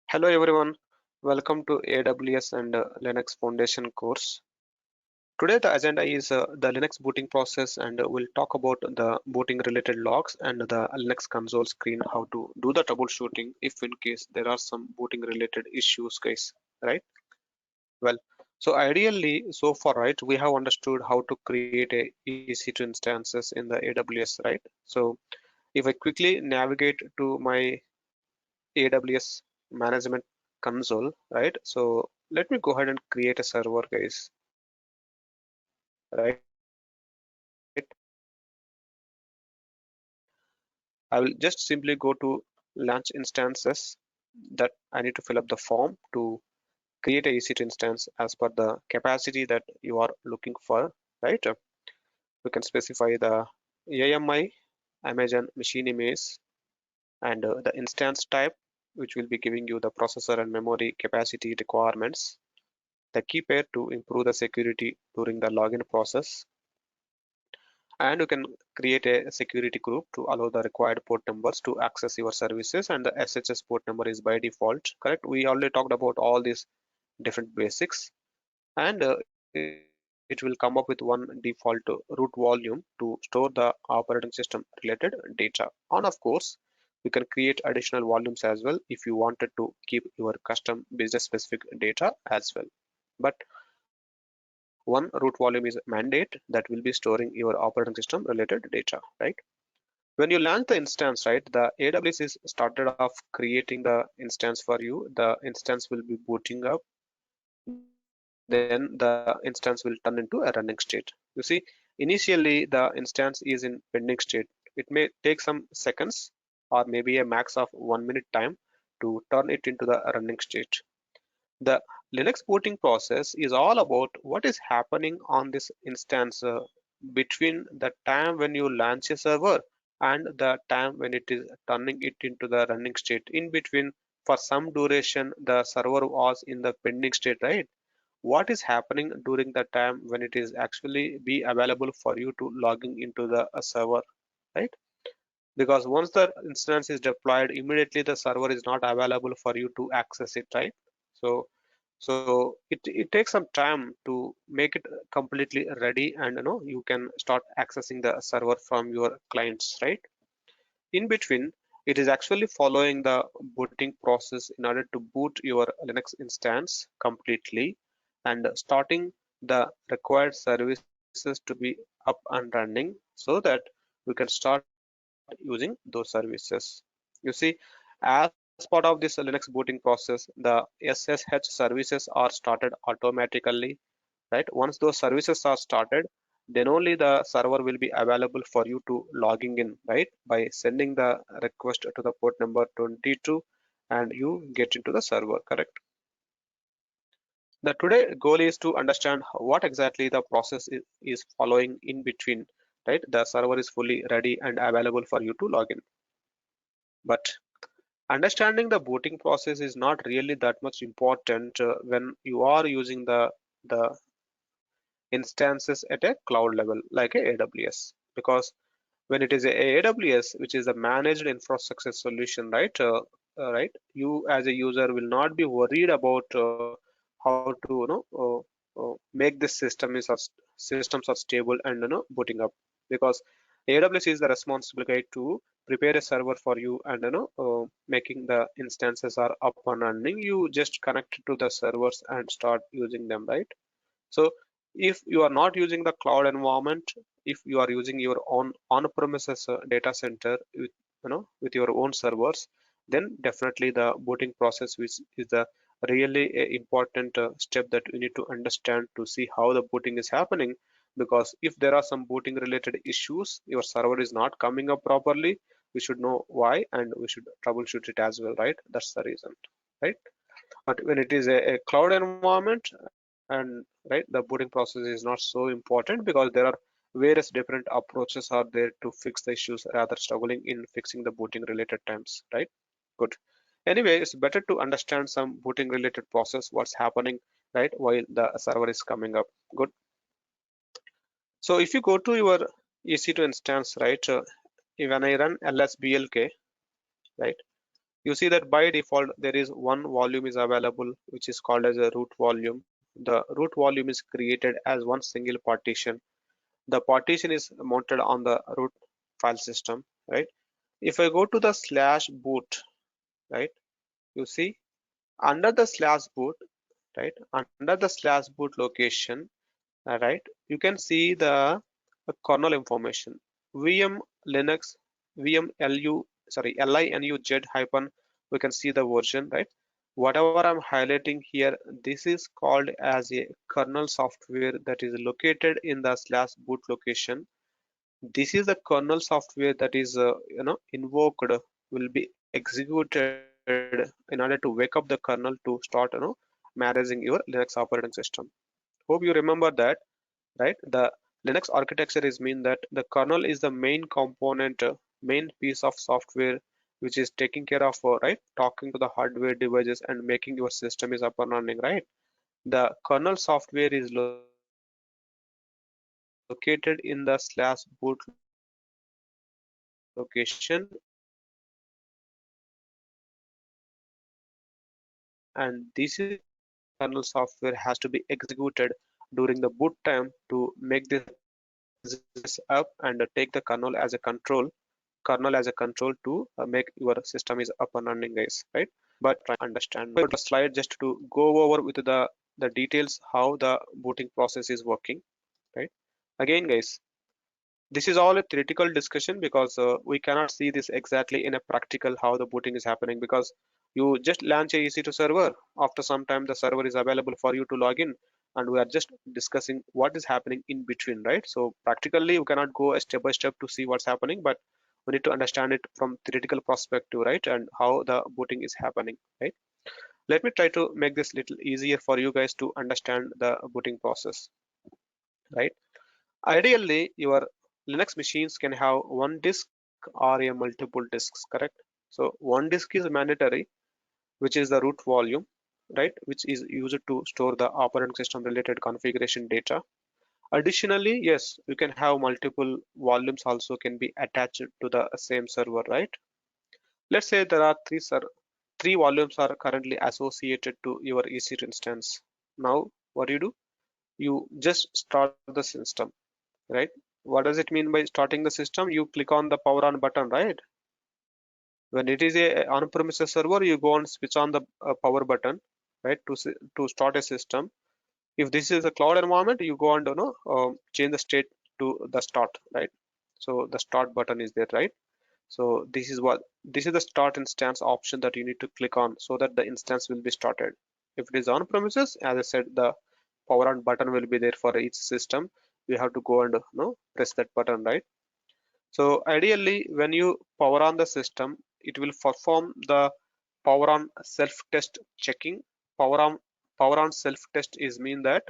Hello everyone, welcome to AWS and Linux Foundation course. Today the agenda is the Linux booting process and we'll talk about the booting related logs and the Linux console screen, how to do the troubleshooting if in case there are some booting related issues guys, right? Well, so ideally so far, right, we have understood how to create a EC2 instances in the AWS, right? So if I quickly navigate to my AWS management console, right? So let me go ahead and create a server, guys, right? I will just simply go to launch instances that I need to fill up the form to create a EC2 instance as per the capacity that you are looking for, right? We can specify the AMI, Amazon machine image, and the instance type, which will be giving you the processor and memory capacity requirements, the key pair to improve the security during the login process, and you can create a security group to allow the required port numbers to access your services, and the SSH port number is by default, correct? We already talked about all these different basics, and it will come up with one default root volume to store the operating system related data. And of course you can create additional volumes as well if you wanted to keep your custom business specific data as well, but one root volume is mandate that will be storing your operating system related data, right? When you launch the instance, right, the AWS is started off creating the instance for you. The instance will be booting up, then the instance will turn into a running state. You see, initially the instance is in pending state. It may take some seconds or maybe a max of 1 minute time to turn it into the running state. The Linux booting process is all about what is happening on this instance between the time when you launch a server and the time when it is turning it into the running state. In between, for some duration, the server was in the pending state, right? What is happening during the time when it is actually be available for you to logging into the server, right? Because once the instance is deployed, immediately the server is not available for you to access it, right? So it takes some time to make it completely ready, and you can start accessing the server from your clients, right? In between, it is actually following the booting process in order to boot your Linux instance completely and starting the required services to be up and running so that we can start using those services. You see, as part of this Linux booting process, the SSH services are started automatically, right? Once those services are started, then only the server will be available for you to logging in, right? By sending the request to the port number 22 and you get into the server, correct? The today goal is to understand what exactly the process is following in between, right? The server is fully ready and available for you to log in. But understanding the booting process is not really that much important when you are using the instances at a cloud level like a AWS, because when it is a AWS, which is a managed infrastructure solution, right? Right, you as a user will not be worried about how to make this systems are stable and booting up, because AWS is the responsible guy to prepare a server for you, and making the instances are up and running. You just connect it to the servers and start using them, right? So if you are not using the cloud environment, if you are using your own on-premises data center with with your own servers, then definitely the booting process, which is the really a important step that we need to understand to see how the booting is happening. Because if there are some booting related issues, your server is not coming up properly, we should know why and we should troubleshoot it as well, right? That's the reason, right? But when it is a cloud environment, and right, the booting process is not so important because there are various different approaches are there to fix the issues rather struggling in fixing the booting related times, right? Good. Anyway, it's better to understand some booting related process, what's happening, right, while the server is coming up. Good. So if you go to your EC2 instance, right, when I run lsblk, right, You see that by default there is one volume is available which is called as a root volume. The root volume is created as one single partition. The partition is mounted on the root file system, right? If I go to the slash boot, right, you see under the slash boot, right, under the slash boot location, right, you can see the kernel information, VM Linux, VM LU, sorry, linuz hyphen, we can see the version, right? Whatever I'm highlighting here, this is called as a kernel software that is located in the slash boot location. This is the kernel software that is invoked, will be executed in order to wake up the kernel to start managing your Linux operating system. Hope you remember that, right? The Linux architecture is mean that the kernel is the main component, main piece of software which is taking care of, right, talking to the hardware devices and making your system is up and running, right? The kernel software is located in the slash boot location, and this is the kernel software has to be executed during the boot time to make the system is up and running, guys. And this is the kernel software has to be executed during the boot time to make the business up and take the kernel as a control to make your system is up and running, guys, right? But try to understand the slide just to go over with the details how the booting process is working, right? Again, guys, this is all a theoretical discussion because we cannot see this exactly in a practical how the booting is happening, because you just launch a EC2 server. After some time, the server is available for you to log in, and we are just discussing what is happening in between, right? So practically, we cannot go a step by step to see what's happening, but we need to understand it from theoretical perspective, right? And how the booting is happening, right? Let me try to make this little easier for you guys to understand the booting process, right? Ideally, your Linux machines can have one disk or a multiple disks, correct? So one disk is mandatory, which is the root volume, right? Which is used to store the operating system related configuration data. Additionally, yes, you can have multiple volumes also can be attached to the same server, right? Let's say there are three volumes are currently associated to your EC2 instance. Now, what do? You just start the system, right? What does it mean by starting the system? You click on the power on button, right? When it is a on-premises server, you go and switch on the power button, right, to start a system. If this is a cloud environment, you go and change the state to the start, right? So the start button is there, right? So this is the start instance option that you need to click on so that the instance will be started. If it is on premises, as I said, the power on button will be there for each system. You have to go and press that button, right? So ideally, when you power on the system, it will perform the power on self-test checking. Power on power on self-test is mean that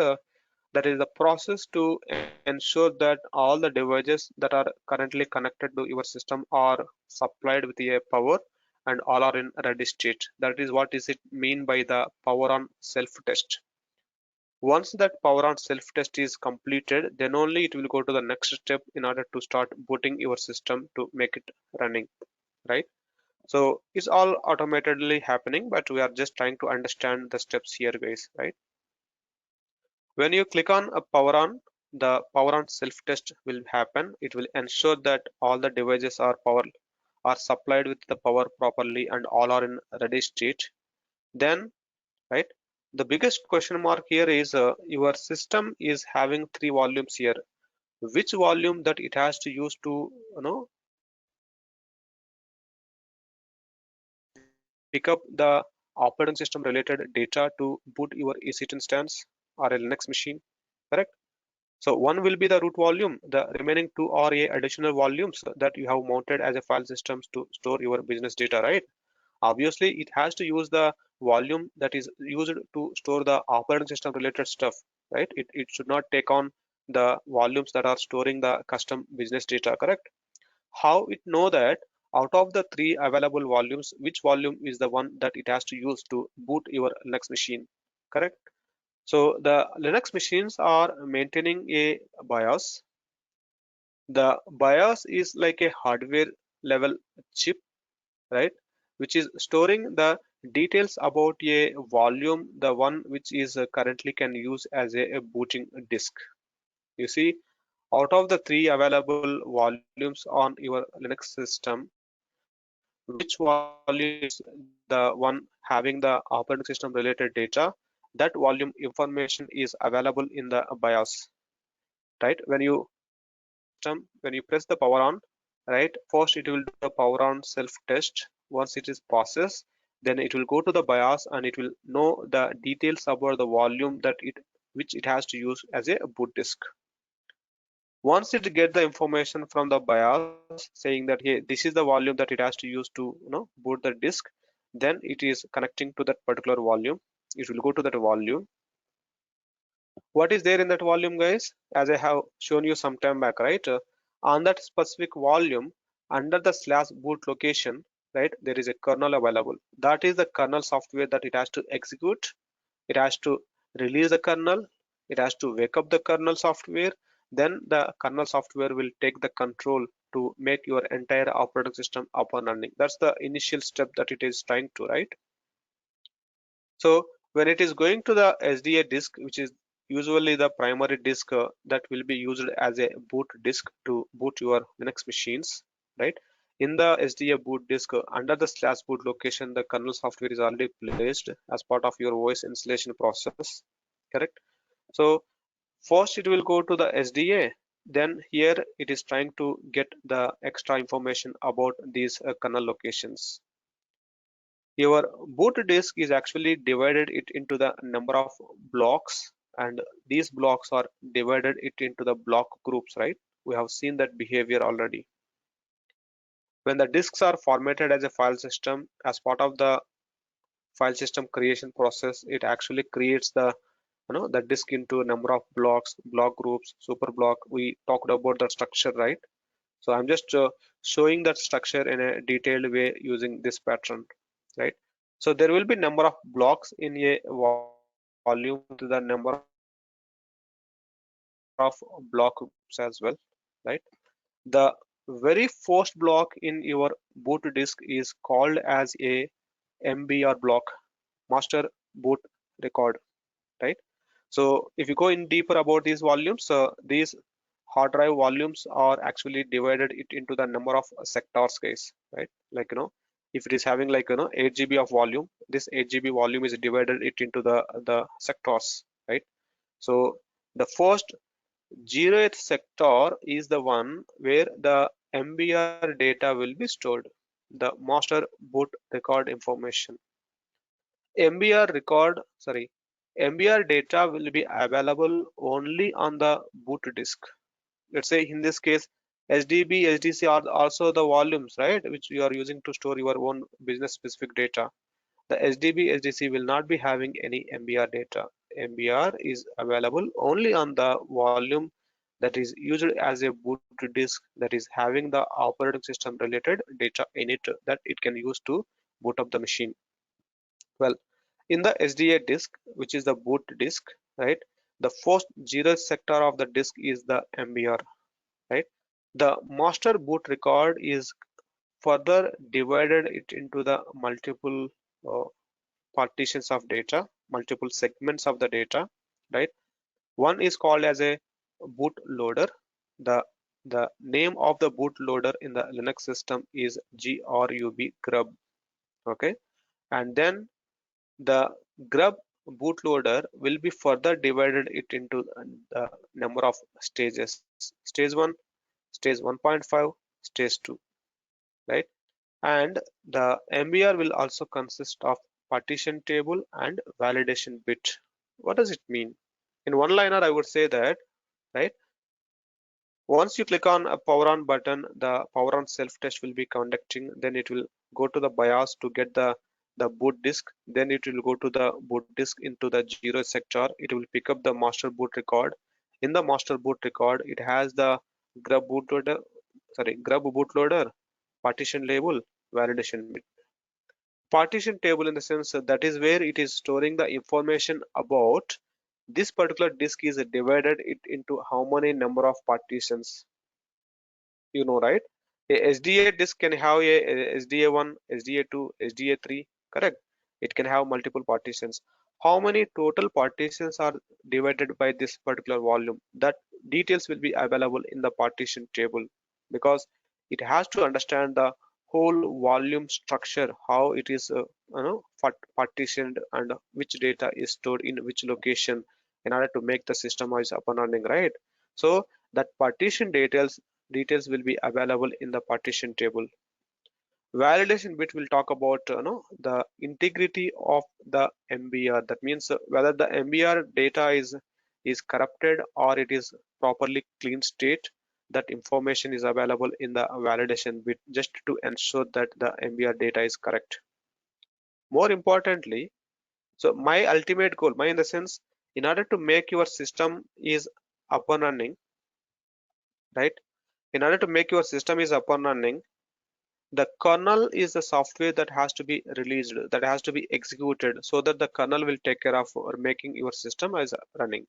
that is the process to ensure that all the devices that are currently connected to your system are supplied with a power and all are in ready state. That is what is it mean by the power on self-test. Once that power on self-test is completed, then only it will go to the next step in order to start booting your system to make it running, right? So it's all automatically happening, but we are just trying to understand the steps here, guys, right? When you click on a power on, the power on self-test will happen. It will ensure that all the devices are supplied with the power properly and all are in ready state. Then, right, the biggest question mark here is your system is having three volumes here. Which volume that it has to use to pick up the operating system related data to boot your EC2 instance or a Linux machine, correct? So one will be the root volume. The remaining two are a additional volumes that you have mounted as a file systems to store your business data, right? Obviously, it has to use the volume that is used to store the operating system related stuff, right? It should not take on the volumes that are storing the custom business data, correct? How it know that out of the three available volumes, which volume is the one that it has to use to boot your Linux machine, correct? So the Linux machines are maintaining a BIOS. The BIOS is like a hardware level chip, right? which is storing the details about a volume, the one which is currently can use as a booting disk. You see, out of the three available volumes on your Linux system, which volume is the one having the operating system related data? That volume information is available in the BIOS, right? When you start the system, when you press the power on, right, first it will do the power on self test. Once it is processed, then it will go to the BIOS and it will know the details about the volume that it which it has to use as a boot disk. Once it get the information from the BIOS saying that, hey, this is the volume that it has to use to boot the disk, then it is connecting to that particular volume. It will go to that volume. What is there in that volume, guys? As I have shown you some time back, right? On that specific volume, under the slash boot location, right, there is a kernel available. That is the kernel software that it has to execute. It has to release the kernel. It has to wake up the kernel software. Then the kernel software will take the control to make your entire operating system up and running. That's the initial step that it is trying to, right? So when it is going to the SDA disk, which is usually the primary disk that will be used as a boot disk to boot your Linux machines, right? In the SDA boot disk, under the slash boot location, the kernel software is already placed as part of your OS installation process, correct? So first it will go to the SDA, then here it is trying to get the extra information about these kernel locations. Your boot disk is actually divided it into the number of blocks, and these blocks are divided it into the block groups, right? We have seen that behavior already. When the disks are formatted as a file system as part of the file system creation process, it actually creates the the disk into a number of blocks, block groups, super block. We talked about the structure, right? So I'm just showing that structure in a detailed way using this pattern, right? So there will be number of blocks in a volume to the number of block groups as well, right? The very first block in your boot disk is called as a MBR block, master boot record, right? So if you go in deeper about these volumes, these hard drive volumes are actually divided it into the number of sectors, guys, right? Like if it is having like 8 GB of volume, this 8 GB volume is divided it into the sectors, right? So the first 0th sector is the one where the MBR data will be stored, the master boot record information. MBR record, sorry, MBR data will be available only on the boot disk. Let's say in this case, SDB, SDC are also the volumes, right, which you are using to store your own business specific data. The SDB, SDC will not be having any MBR data. MBR is available only on the volume that is used as a boot disk that is having the operating system related data in it that it can use to boot up the machine. Well, in the SDA disk, which is the boot disk, right, the first 0th sector of the disk is the MBR, right? The master boot record is further divided it into the multiple uh, partitions of data, multiple segments of the data, right? One is called as a bootloader. The name of the bootloader in the Linux system is GRUB, okay? And then the GRUB bootloader will be further divided it into the number of stages. Stage 1, stage 1.5, stage 2, right? And the MBR will also consist of partition table and validation bit. What does it mean? In one liner, I would say that, right? Once you click on a power on button, the power on self test will be conducting. Then it will go to the BIOS to get the boot disk. Then it will go to the boot disk into the 0 sector. It will pick up the master boot record. In the master boot record, it has the grub bootloader, sorry, grub bootloader, partition label, validation bit. Partition table in the sense that is where it is storing the information about this particular disk is divided it into how many number of partitions, right? A SDA disk can have a SDA1, SDA2, SDA3, correct? It can have multiple partitions. How many total partitions are divided by this particular volume? That details will be available in the partition table, because it has to understand the whole volume structure, how it is partitioned, and which data is stored in which location in order to make the system is up and running, right? So that partition details will be available in the partition table. Validation bit will talk about the integrity of the MBR. That means whether the MBR data is corrupted or it is properly clean state. That information is available in the validation bit just to ensure that the MBR data is correct. More importantly, so my ultimate goal, my in the sense, in order to make your system is up and running, right? In order to make your system is up and running, the kernel is the software that has to be released, that has to be executed, so that the kernel will take care of or making your system as running.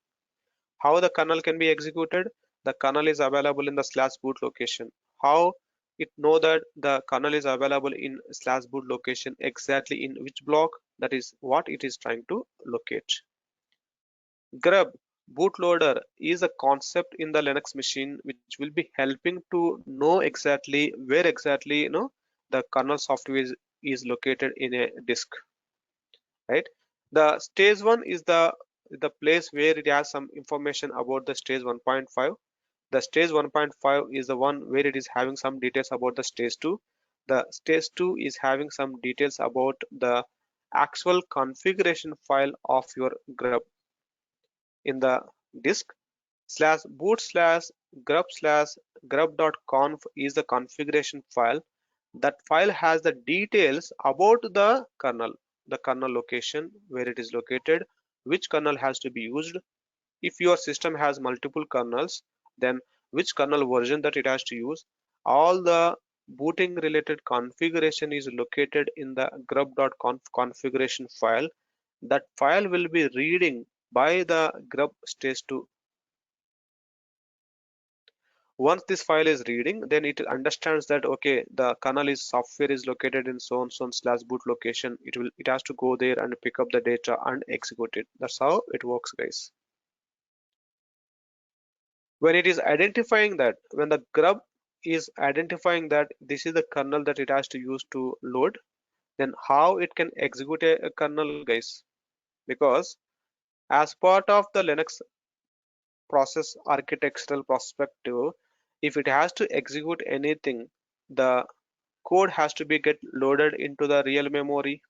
How the kernel can be executed? The kernel is available in the slash boot location. How it know that the kernel is available in slash boot location, exactly in which block? That is what it is trying to locate. GRUB bootloader is a concept in the Linux machine which will be helping to know exactly where exactly the kernel software is located in a disk, right? The stage 1 is the place where it has some information about the stage 1.5. The stage 1.5 is the one where it is having some details about the stage 2. The stage 2 is having some details about the actual configuration file of your GRUB. In the disk, slash boot slash grub slash grub.conf is the configuration file. That file has the details about the kernel location, where it is located, which kernel has to be used. If your system has multiple kernels, then which kernel version that it has to use. All the booting related configuration is located in the grub.conf configuration file. That file will be reading by the grub stage 2. Once this file is reading, then it understands that okay, the kernel is software is located in so and so slash boot location. It has to go there and pick up the data and execute it. That's how it works, guys. When it is identifying that, when the grub is identifying that this is the kernel that it has to use to load, then how it can execute a kernel, guys? Because as part of the Linux process architectural perspective, if it has to execute anything, the code has to be get loaded into the real memory.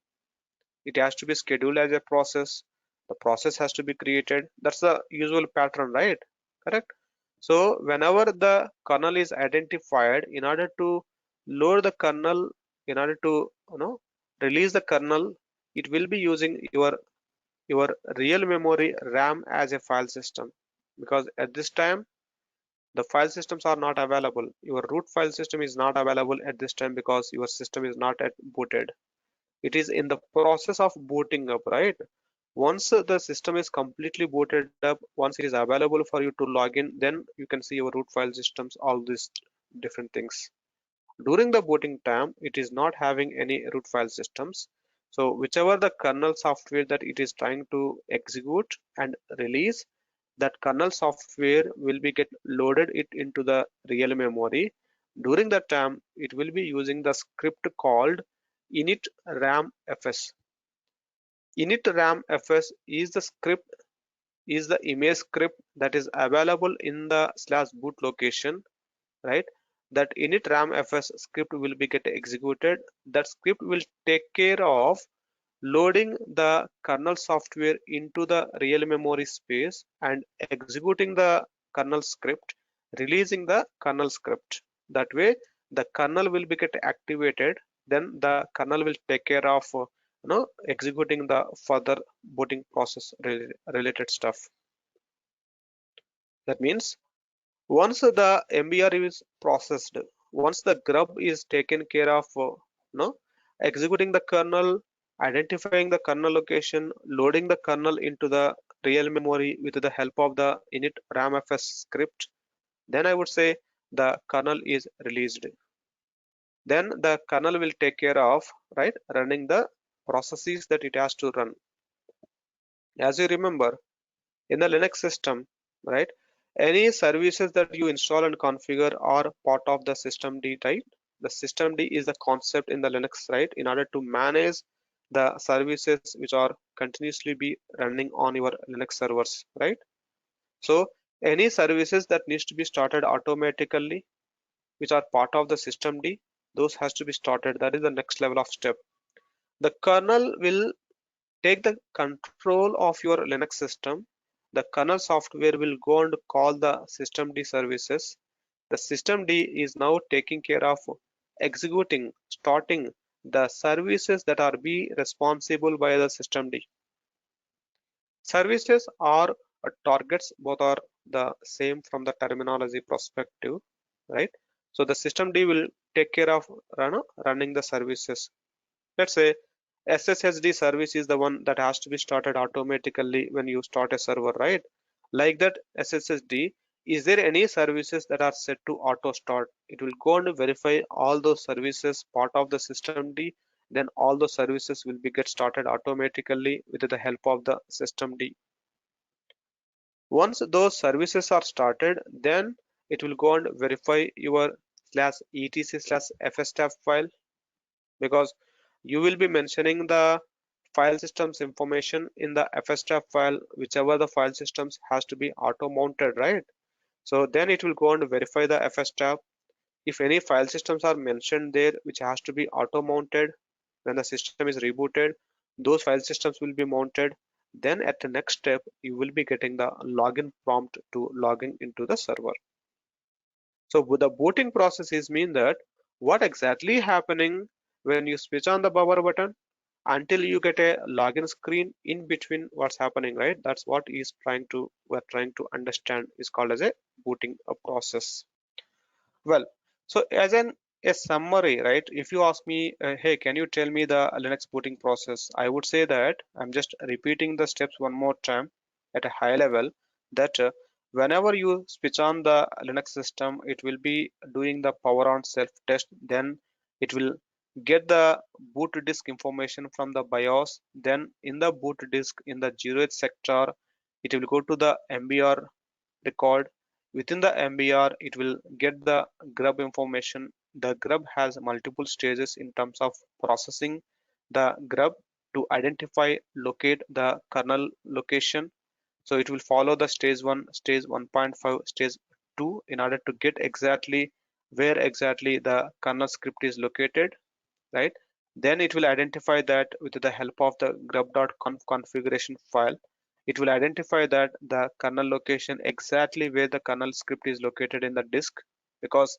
It has to be scheduled as a process. The process has to be created. That's the usual pattern, right? Correct. So whenever the kernel is identified, in order to load the kernel, in order to release the kernel, it will be using your real memory RAM as a file system, because at this time the file systems are not available. Your root file system is not available at this time because your system is not at booted. It is in the process of booting up, right? Once the system is completely booted up, once it is available for you to log in, then you can see your root file systems, all these different things. During the booting time, it is not having any root file systems. So whichever the kernel software that it is trying to execute and release, that kernel software will be get loaded it into the real memory. During that time, it will be using the script called initramfs. Initramfs is the script, is the image script that is available in the slash boot location, right? That initramfs script will be get executed. That script will take care of loading the kernel software into the real memory space and executing the kernel script, releasing the kernel script. That way the kernel will be get activated, then the kernel will take care of executing the further booting process related stuff. That means once the MBR is processed, once the grub is taken care of, executing the kernel, identifying the kernel location, loading the kernel into the real memory with the help of the init ramfs script, then I would say the kernel is released. then the kernel will take care of, right, running the processes that it has to run. As you remember, in the Linux system, right, any services that you install and configure are part of the systemd, right? The systemd is the concept in the Linux, right, in order to manage the services which are continuously be running on your Linux servers, right? So any services that needs to be started automatically, which are part of the systemd, those has to be started. That is the next level of step. The kernel will take the control of your Linux system. The kernel software will go and call the systemd services. The systemd is now taking care of executing, starting the services that are be responsible by the systemd. Services are targets, both are the same from the terminology perspective, right? So the systemd will take care of running the services. Let's say SSHD service is the one that has to be started automatically when you start a server, right? Like that SSHD, is there any services that are set to auto start? It will go and verify all those services part of the systemd, then all those services will be get started automatically with the help of the systemd. Once those services are started, then it will go and verify your /etc/fstab file, because you will be mentioning the file systems information in the fstab file, whichever the file systems has to be auto mounted, right? So then it will go and verify the fstab. If any file systems are mentioned there which has to be auto mounted, when the system is rebooted, those file systems will be mounted. Then at the next step, you will be getting the login prompt to logging into the server. So the booting process is mean that what exactly happening when you switch on the power button until you get a login screen in between what's happening, right? That's what is we're trying to understand is called as a booting process. Well, so as a summary, right? If you ask me, hey, can you tell me the Linux booting process? I would say that I'm just repeating the steps one more time at a high level. That whenever you switch on the Linux system, it will be doing the power on self test. Then it will get the boot disk information from the BIOS. Then in the boot disk in the 0th sector, it will go to the MBR record. Within the MBR, it will get the GRUB information. The GRUB has multiple stages in terms of processing the GRUB to identify, locate the kernel location. So it will follow the stage 1, stage 1.5, stage 2 in order to get exactly where exactly the kernel script is located, right? Then it will identify that with the help of the grub.conf configuration file. It will identify that the kernel location exactly where the kernel script is located in the disk, because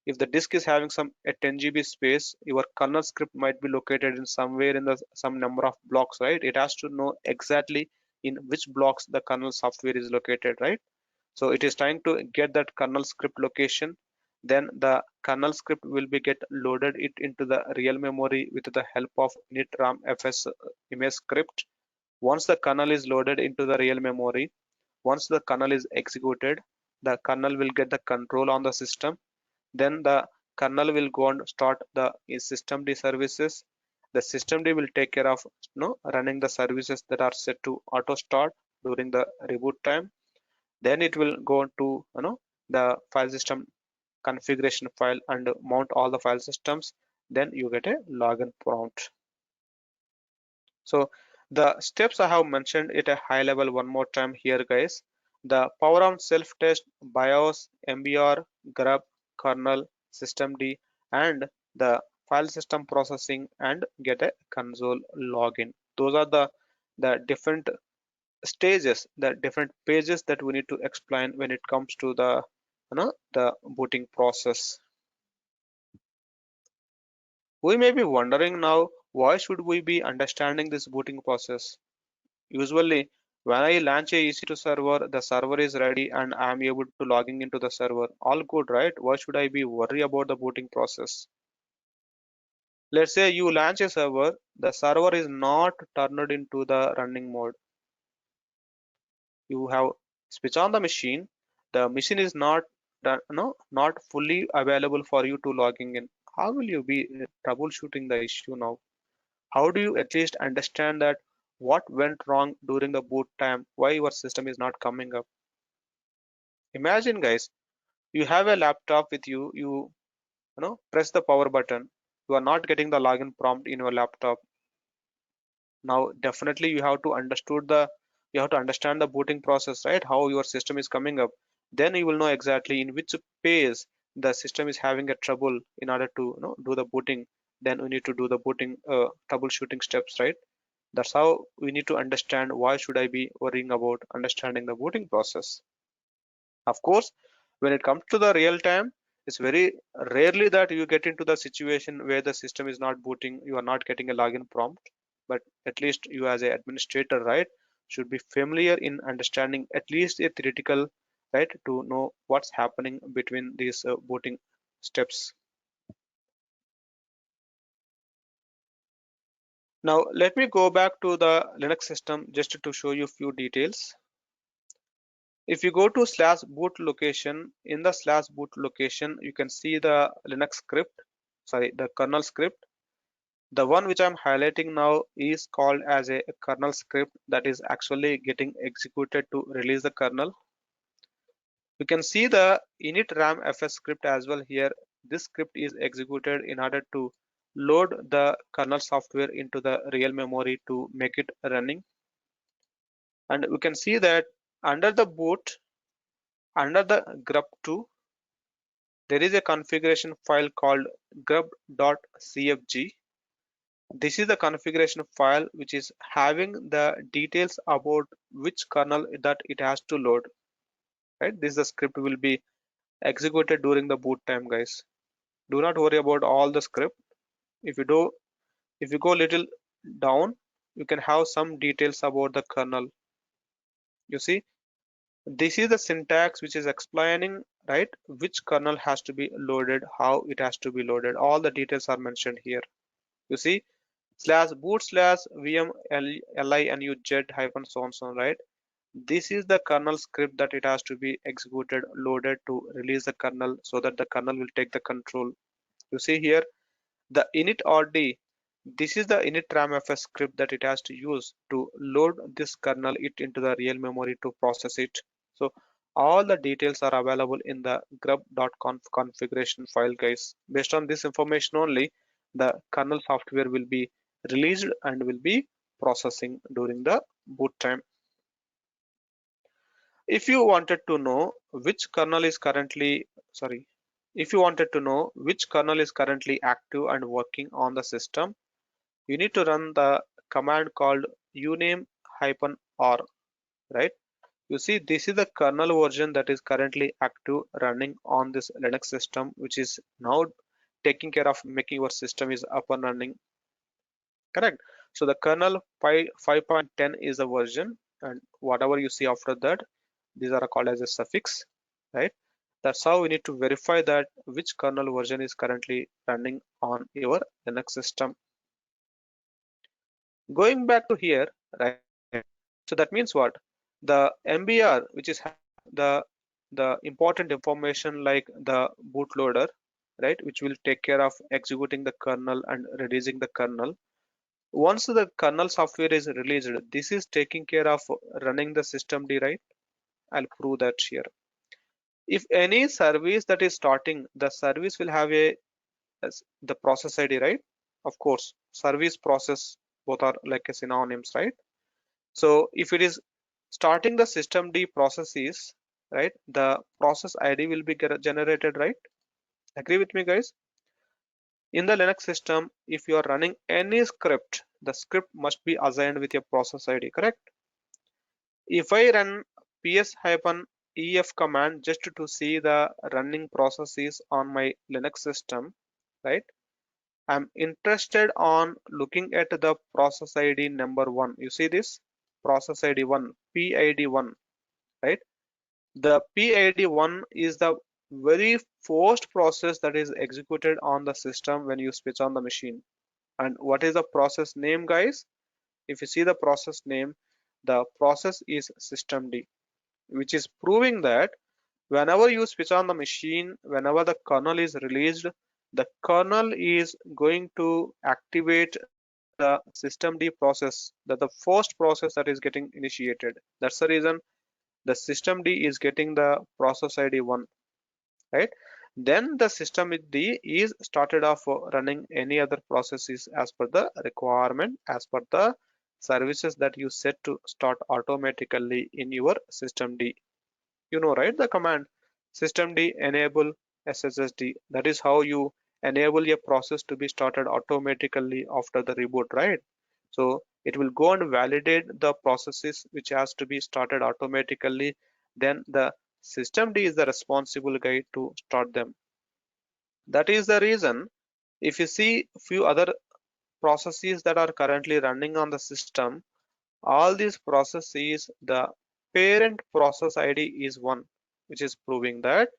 if the disk is having some a 10 GB space, your kernel script might be located in somewhere in the some number of blocks, right? It has to know exactly in which blocks the kernel software is located, right? So it is trying to get that kernel script location. Then the kernel script will be get loaded it into the real memory with the help of initramfs image script. Once the kernel is loaded into the real memory, once the kernel is executed, the kernel will get the control on the system. Then the kernel will go and start the systemd services. The systemd will take care of running the services that are set to auto start during the reboot time. Then it will go to the file system configuration file and mount all the file systems. Then you get a login prompt. So the steps I have mentioned at a high level one more time here, guys. The power on self test, BIOS, MBR, grub, kernel, systemd, and the file system processing, and get a console login. Those are the different stages, the different pages that we need to explain when it comes to the booting process. We may be wondering now, why should we be understanding this booting process? Usually when I launch a EC2 server, the server is ready and I am able to logging into the server. All good, right? Why should I be worried about the booting process? Let's say you launch a server, the server is not turned into the running mode. You have switch on the machine, the machine is not not fully available for you to logging in. how will you be troubleshooting the issue now? How do you at least understand that what went wrong during the boot time, why your system is not coming up? Imagine guys, you have a laptop with you, you press the power button, you are not getting the login prompt in your laptop. Now definitely you have to understand the booting process, right? How your system is coming up. Then you will know exactly in which phase the system is having a trouble in order to do the booting. Then we need to do the booting troubleshooting steps, right? That's how we need to understand why should I be worrying about understanding the booting process. Of course, when it comes to the real time, it's very rarely that you get into the situation where the system is not booting, you are not getting a login prompt. But at least you as an administrator, right, should be familiar in understanding at least a theoretical, right, to know what's happening between these booting steps. Now, let me go back to the Linux system just to show you a few details. If you go to slash boot location, in the slash boot location, you can see the Linux script, sorry, the kernel script. The one which I'm highlighting now is called as a kernel script that is actually getting executed to release the kernel. You can see the initramfs script as well here. This script is executed in order to load the kernel software into the real memory to make it running. And we can see that under the boot, under the grub2, there is a configuration file called grub.cfg. This is the configuration file which is having the details about which kernel that it has to load. Right? This is the script will be executed during the boot time, guys. Do not worry about all the script. If you go little down, you can have some details about the kernel. You see, this is the syntax which is explaining, right, which kernel has to be loaded, how it has to be loaded. All the details are mentioned here. You see, slash boot slash vm linuz hyphen so on so on, right? This is the kernel script that it has to be executed, loaded to release the kernel so that the kernel will take the control. You see here, the init rd, this is the initramfs script that it has to use to load this kernel it into the real memory to process it. So all the details are available in the grub.conf configuration file, guys. Based on this information only, the kernel software will be released and will be processing during the boot time. If you wanted to know which kernel is currently, sorry, if you wanted to know which kernel is currently active and working on the system, you need to run the command called uname-r, right? You see, this is the kernel version that is currently active running on this Linux system, which is now taking care of making your system is up and running, correct? So the kernel 5.10 is the version, and whatever you see after that, these are called as a suffix, right? That's how we need to verify that which kernel version is currently running on your Linux system. Going back to here, right? So that means what? The MBR, which is the important information like the bootloader, right, which will take care of executing the kernel and releasing the kernel. Once the kernel software is released, this is taking care of running the systemd, right? I'll prove that here. If any service that is starting, the service will have the process ID, right? Of course, service process both are like a synonyms, right? So if it is starting the systemd processes, right, the process ID will be generated, right? Agree with me, guys? In the Linux system, if you are running any script, the script must be assigned with your process ID, correct? If I run ps-ef command just to see the running processes on my Linux system, right? I'm interested on looking at the process ID number 1. You see this? Process ID 1, PID 1, right? The PID 1 is the very first process that is executed on the system when you switch on the machine. And what is the process name, guys? If you see the process name, the process is systemd, which is proving that whenever you switch on the machine, whenever the kernel is released, the kernel is going to activate the systemd process, that the first process that is getting initiated. That's the reason the systemd is getting the process ID 1, right? Then the systemd is started off running any other processes as per the requirement, as per the services that you set to start automatically in your systemd. You know, right? The command systemd enable sssd. That is how you enable a process to be started automatically after the reboot, right? So it will go and validate the processes which has to be started automatically. Then the systemd is the responsible guy to start them. That is the reason if you see few other processes that are currently running on the system, all these processes, the parent process ID is 1, which is proving that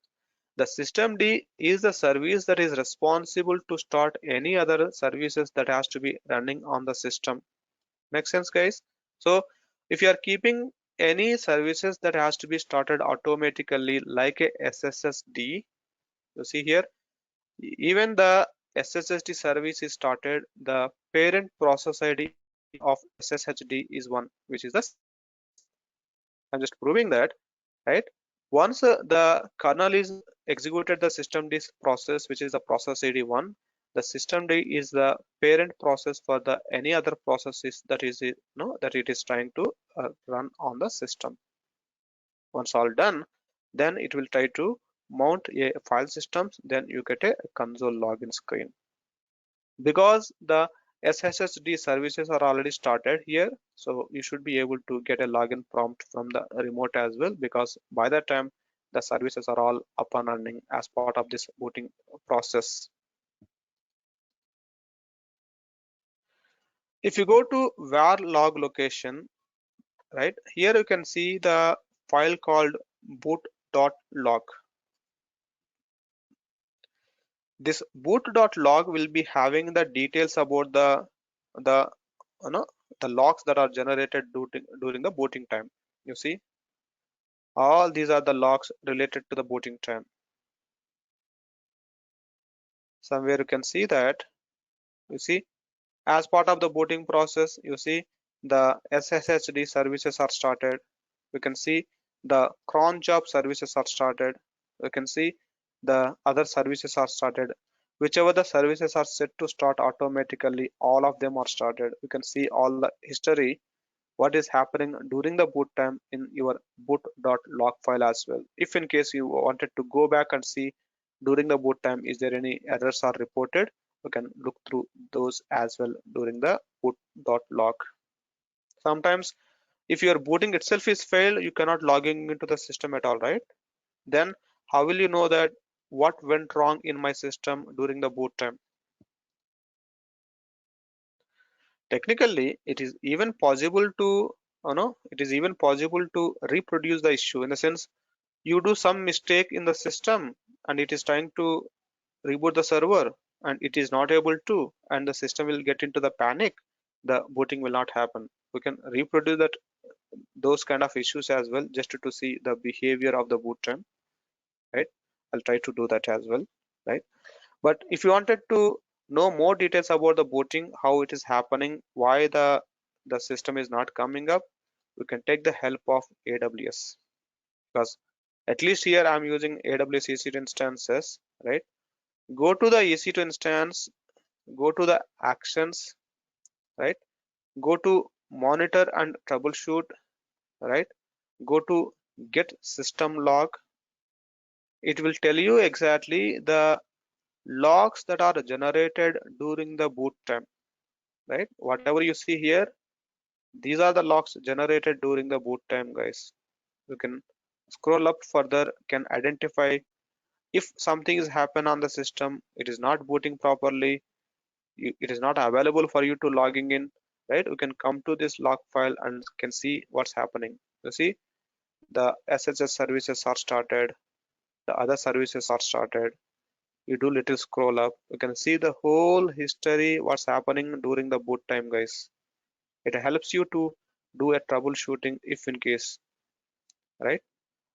the systemd is the service that is responsible to start any other services that has to be running on the system. Make sense, guys? So if you are keeping any services that has to be started automatically like a sssd, you see here, even the sssd service is started, the parent process ID of sshd is 1, which is the system. I'm just proving that, right? Once the kernel is executed the systemd process, which is the process id 1, the systemd is the parent process for the any other processes that is that it is trying to run on the system. Once all done, then it will try to mount a file systems, then you get a console login screen. Because the sssd services are already started here, so you should be able to get a login prompt from the remote as well, because by that time the services are all up and running as part of this booting process. If you go to var log location, right here you can see the file called boot.log. This boot.log will be having the details about the you know the logs that are generated during the booting time. You see, all these are the logs related to the booting time. Somewhere you can see that, you see, as part of the booting process, you see the sshd services are started. We can see the cron job services are started. We can see the other services are started. Whichever the services are set to start automatically, all of them are started. You can see all the history, what is happening during the boot time in your boot.log file as well. If in case you wanted to go back and see during the boot time, is there any errors are reported, you can look through those as well during the boot.log. Sometimes if your booting itself is failed, you cannot logging into the system at all, right? Then how will you know that what went wrong in my system during the boot time? Technically, it is even possible to it is even possible to reproduce the issue, in the sense you do some mistake in the system and it is trying to reboot the server and it is not able to, and the system will get into the panic, the booting will not happen. We can reproduce that, those kind of issues as well, just to see the behavior of the boot time, right? I'll try to do that as well, right? But if you wanted to know more details about the booting, how it is happening, why the system is not coming up, we can take the help of AWS, because at least here I'm using AWS EC2 instances, right? Go to the EC2 instance, go to the actions, right? Go to monitor and troubleshoot, right? Go to get system log. It will tell you exactly the logs that are generated during the boot time, right? Whatever you see here, these are the logs generated during the boot time, guys. You can scroll up further, can identify if something is happen on the system, it is not booting properly, it is not available for you to logging in, right? We can come to this log file and can see what's happening. You see the SSH services are started, the other services are started. You do little scroll up, you can see the whole history, what's happening during the boot time, guys. It helps you to do a troubleshooting if in case, right?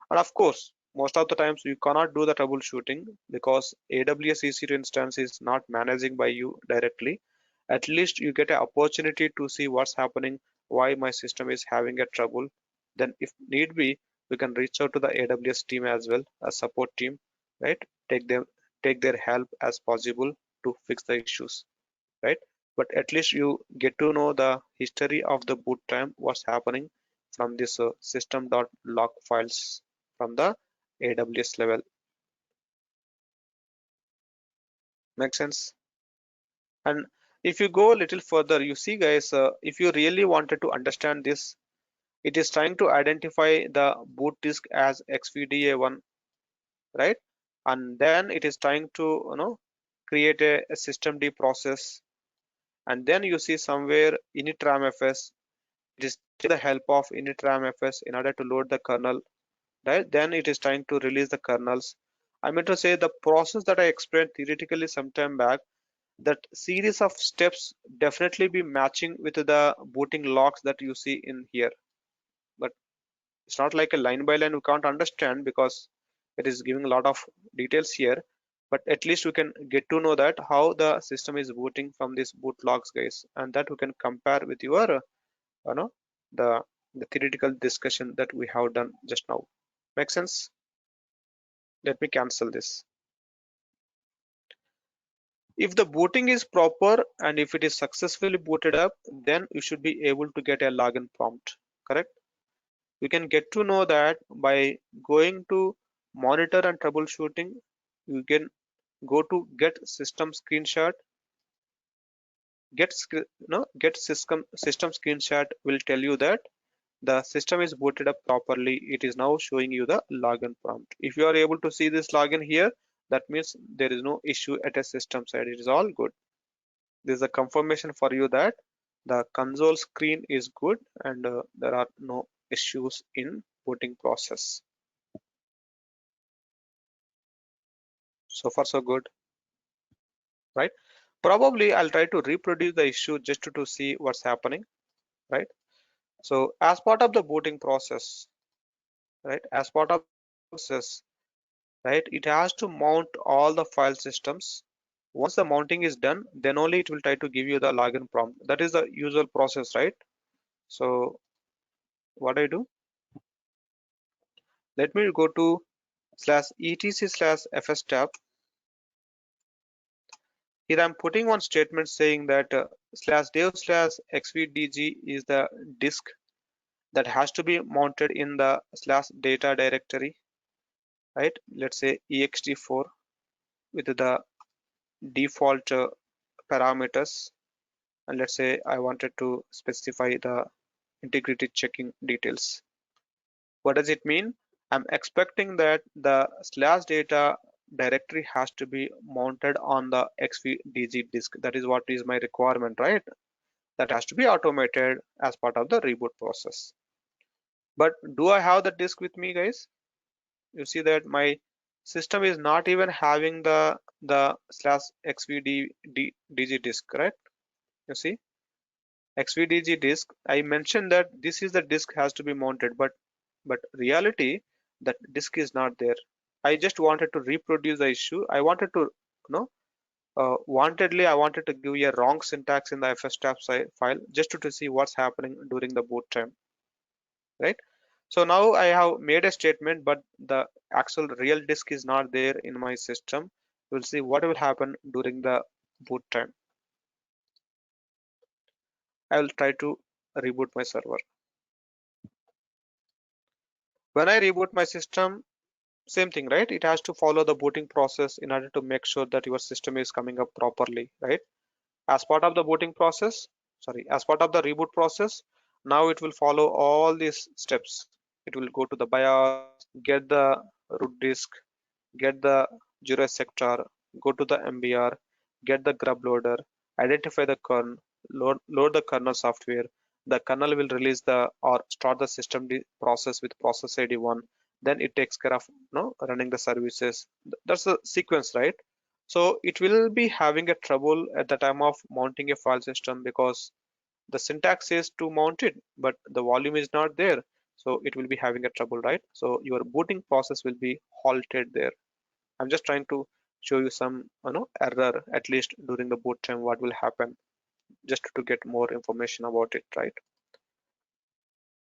And of course, Most of the times you cannot do the troubleshooting because AWS EC2 instance is not managing by you directly. At least you get an opportunity to see what's happening, why my system is having a trouble. Then if need be, we can reach out to the AWS team as well, a support team, right? Take their help as possible to fix the issues, right? But at least you get to know the history of the boot time, what's happening from this system.log files from the AWS level. Make sense? And if you go a little further, you see guys, if you really wanted to understand this, it is trying to identify the boot disk as XVDA1, right? And then it is trying to create a systemd process, and then you see somewhere initramfs. It is taking the help of initramfs in order to load the kernel, right? Then it is trying to release the kernels. I meant to say the process that I explained theoretically sometime back, that series of steps definitely be matching with the booting logs that you see in here. But it's not like a line by line we can't understand because it is giving a lot of details here. But at least we can get to know that how the system is booting from these boot logs, guys, and that we can compare with your you know the the theoretical discussion that we have done just now. Make sense? Let me cancel this. If the booting is proper and if it is successfully booted up, then you should be able to get a login prompt, correct? You can get to know that by going to monitor and troubleshooting. You can go to get system screenshot. Get system screenshot will tell you that the system is booted up properly. It is now showing you the login prompt. If you are able to see this login here, that means there is no issue at a system side. It is all good. This is a confirmation for you that the console screen is good and there are no issues in booting process. So far so good, right? Probably I'll try to reproduce the issue just to see what's happening, right? So as part of the booting process, right? As part of the process, right? It has to mount all the file systems. Once the mounting is done, then only it will try to give you the login prompt. That is the usual process, right? So what I do, let me go to /etc/fs tab. Here I'm putting one statement saying that /dev/xvdg is the disk that has to be mounted in the /data directory, right? Let's say ext4 with the default parameters, and let's say I wanted to specify the integrity checking details. What does it mean? I'm expecting that the /data directory has to be mounted on the xvdg disk. That is what is my requirement, right? That has to be automated as part of the reboot process. But do I have the disk with me, guys? You see that my system is not even having the /xvdg disk, correct? You see, xvdg disk, I mentioned that this is the disk has to be mounted, but reality that disk is not there. I just wanted to reproduce the issue. I wanted to wantedly I wanted to give you a wrong syntax in the fstab file just to see what's happening during the boot time, right? So now I have made a statement, but the actual real disk is not there in my system. We'll see what will happen during the boot time. I will try to reboot my server. When I reboot my system, same thing, right? It has to follow the booting process in order to make sure that your system is coming up properly, right? As part of the booting process, sorry, as part of the reboot process, now it will follow all these steps. It will go to the BIOS, get the root disk, get the Jira sector, go to the MBR, get the GRUB loader, identify the kernel, load the kernel software. The kernel will release the or start the system process with process ID 1. Then it takes care of running the services. That's the sequence, right? So it will be having a trouble at the time of mounting a file system because the syntax says to mount it, but the volume is not there. so it will be having a trouble, right? So your booting process will be halted there. I'm just trying to show you some error at least during the boot time what will happen, just to get more information about it, right?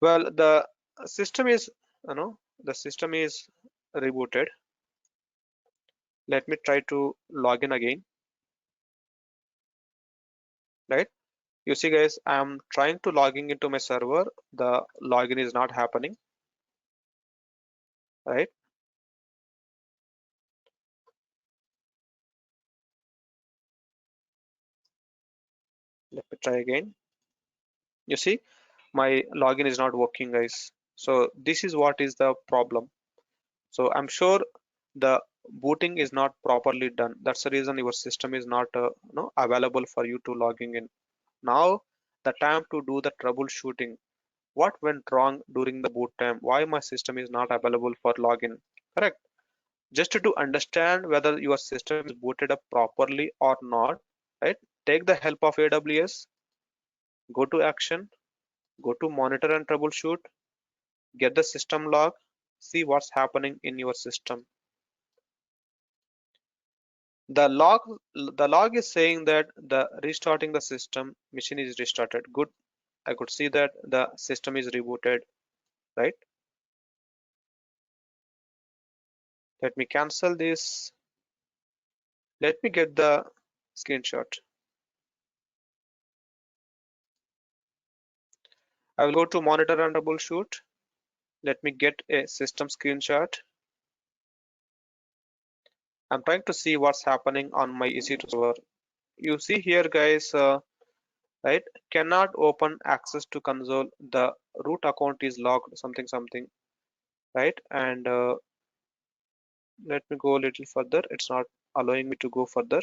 Well, the system is the system is rebooted. Let me try to log in again, right? You see guys, I'm trying to logging into my server. The login is not happening, right? Let me try again. You see, my login is not working, guys. So this is what is the problem. So I'm sure the booting is not properly done. That's the reason your system is not available for you to logging in. Now the time to do the troubleshooting. What went wrong during the boot time? Why my system is not available for login? Correct. Just to understand whether your system is booted up properly or not, right? Take the help of AWS, go to action, go to monitor and troubleshoot, get the system log, see what's happening in your system. The log is saying that the restarting the system machine is restarted. Good. I could see that the system is rebooted, right? Let me cancel this. Let me get the screenshot. I will go to monitor and troubleshoot. Let me get a system screenshot. I'm trying to see what's happening on my EC2 server. You see here, guys, right? Cannot open access to console. The root account is locked, something, something, right? And let me go a little further. It's not allowing me to go further.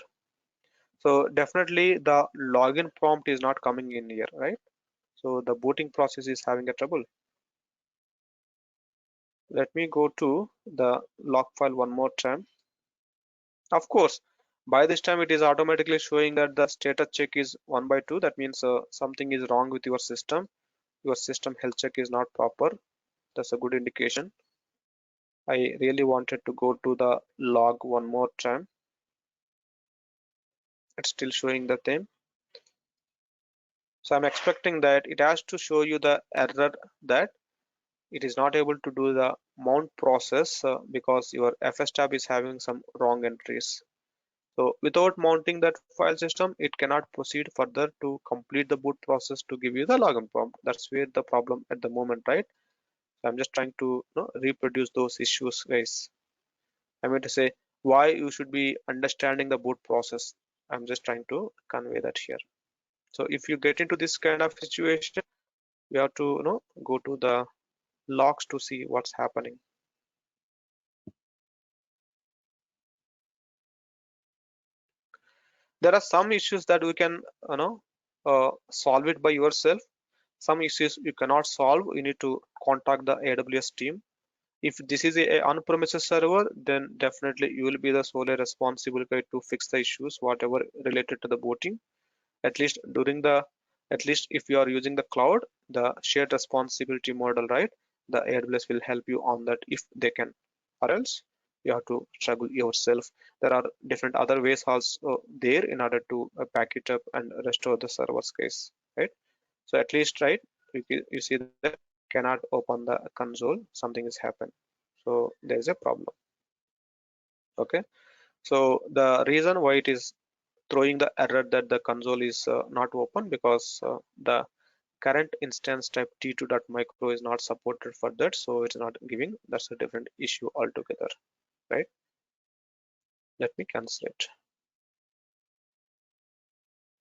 So definitely the login prompt is not coming in here, right? So the booting process is having a trouble. Let me go to the log file one more time. Of course, by this time it is automatically showing that the status check is 1 by 2. That means something is wrong with your system. Your system health check is not proper. That's a good indication. I really wanted to go to the log one more time. It's still showing the same. So I'm expecting that it has to show you the error that it is not able to do the mount process because your FS tab is having some wrong entries. So without mounting that file system, it cannot proceed further to complete the boot process to give you the login prompt. That's where the problem at the moment, right? So I'm just trying to reproduce those issues, guys. I mean to say why you should be understanding the boot process. I'm just trying to convey that here. So if you get into this kind of situation, you have to go to the logs to see what's happening. There are some issues that we can solve it by yourself. Some issues you cannot solve. You need to contact the AWS team. If this is a on-premises server, then definitely you will be the solely responsible guy to fix the issues whatever related to the booting. At least if you are using the cloud, the shared responsibility model, right? The AWS will help you on that if they can, or else you have to struggle yourself. There are different other ways also there in order to back it up and restore the server's case, right? So at least, right, you see that cannot open the console, something has happened. So there is a problem. Okay. So the reason why it is throwing the error that the console is not open because the current instance type t2.micro is not supported for that, so it's not giving. That's a different issue altogether, right? Let me cancel it.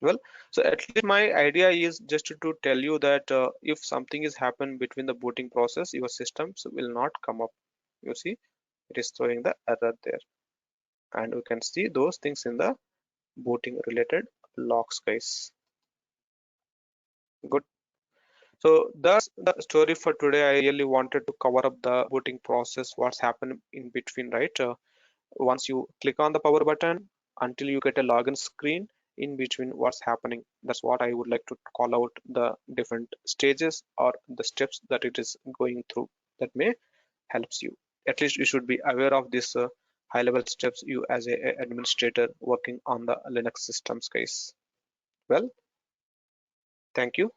Well, so at least my idea is just to tell you that if something is happened between the booting process, your systems will not come up. You see, it is throwing the error there, and we can see those things in the booting related logs, guys. Good. So that's the story for today. I really wanted to cover up the booting process, what's happened in between, right? Once you click on the power button until you get a login screen, in between what's happening. That's what I would like to call out, the different stages or the steps that it is going through that may helps you. At least you should be aware of this high level steps you as a administrator working on the Linux systems case. Well, thank you.